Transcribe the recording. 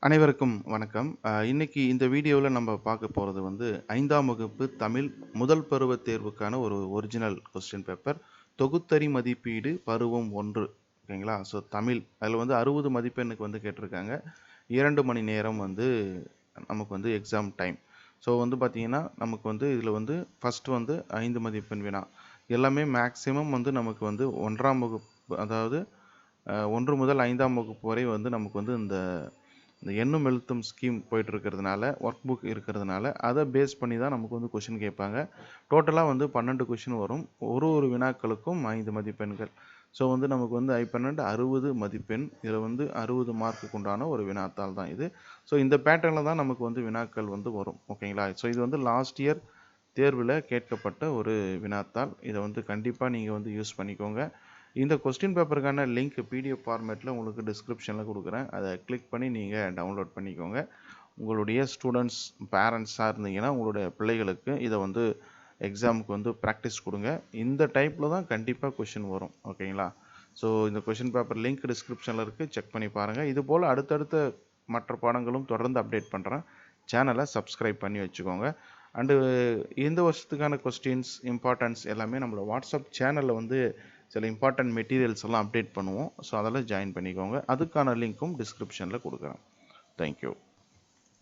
அனைவருக்கும் வணக்கம். இன்னைக்கு இந்த வீடியோவில் நம்ம பார்க்க போகிறது வந்து 5ஆம் வகுப்பு தமிழ் முதல் பருவ தேர்வுக்கான ஒரு ஒரிஜினல் கொஸ்டின் பேப்பர். தொகுத்தறி மதிப்பீடு பருவம் 1. ஓகேங்களா? ஸோ தமிழ் அதில் வந்து 60 மதிப்பெண்ணுக்கு வந்து கேட்டிருக்காங்க. 2 மணி நேரம் வந்து நமக்கு வந்து எக்ஸாம் டைம். ஸோ வந்து பார்த்திங்கன்னா நமக்கு வந்து இதில் வந்து ஃபஸ்ட்டு வந்து 5 மதிப்பெண் வினா எல்லாமே மேக்ஸிமம் வந்து நமக்கு வந்து 1ஆம் வகுப்பு, அதாவது 1 முதல் 5ஆம் வகுப்பு வரை வந்து நமக்கு வந்து இந்த எண்ணும் எழுத்தும் ஸ்கீம் போயிட்டு இருக்கிறதுனால, ஒர்க் புக் இருக்கிறதுனால அதை பேஸ் பண்ணி தான் நமக்கு வந்து கொஷின் கேட்பாங்க. டோட்டலாக வந்து 12 கொஷின் வரும். ஒரு வினாக்களுக்கும் 5 மதிப்பெண்கள். ஸோ வந்து நமக்கு வந்து 12 60 மதிப்பெண். இதில் வந்து 60 மார்க்குக்கு உண்டான ஒரு வினாத்தாள் தான் இது. ஸோ இந்த பேட்டர்னில் தான் நமக்கு வந்து வினாக்கள் வந்து வரும். ஓகேங்களா? ஸோ இது வந்து லாஸ்ட் இயர் தேர்வில் கேட்கப்பட்ட ஒரு வினாத்தாள். இதை வந்து கண்டிப்பாக நீங்கள் வந்து யூஸ் பண்ணிக்கோங்க. இந்த கொஸ்டின் பேப்பருக்கான லிங்க் பிடிஎஃப் ஃபார்மேட்டில் உங்களுக்கு டிஸ்கிரிப்ஷனில் கொடுக்குறேன். அதை கிளிக் பண்ணி நீங்கள் டவுன்லோட் பண்ணிக்கோங்க. உங்களுடைய ஸ்டூடெண்ட்ஸ் பேரண்ட்ஸாக இருந்தீங்கன்னா உங்களுடைய பிள்ளைகளுக்கு இதை வந்து எக்ஸாமுக்கு வந்து ப்ராக்டிஸ் கொடுங்க. இந்த டைப்பில் தான் கண்டிப்பாக கொஷின் வரும். ஓகேங்களா? ஸோ இந்த கொஷின் பேப்பர் லிங்க் டிஸ்கிரிப்ஷனில் இருக்குது, செக் பண்ணி பாருங்கள். இது போல் அடுத்தடுத்த மற்ற பாடங்களும் தொடர்ந்து அப்டேட் பண்ணுறேன். சேனலை சப்ஸ்கிரைப் பண்ணி வச்சுக்கோங்க. அண்டு இந்த வருஷத்துக்கான கொஸ்டின்ஸ் இம்பார்ட்டன்ஸ் எல்லாமே நம்மளோட வாட்ஸ்அப் சேனலில் வந்து சில இம்பார்ட்டன்ட் மெட்டீரியல்ஸ் எல்லாம் அப்டேட் பண்ணுவோம். ஸோ அதெல்லாம் ஜாயின் பண்ணிக்கோங்க. அதுக்கான லிங்க்கும் டிஸ்கிரிப்ஷனில் கொடுக்குறேன். தேங்க்யூ.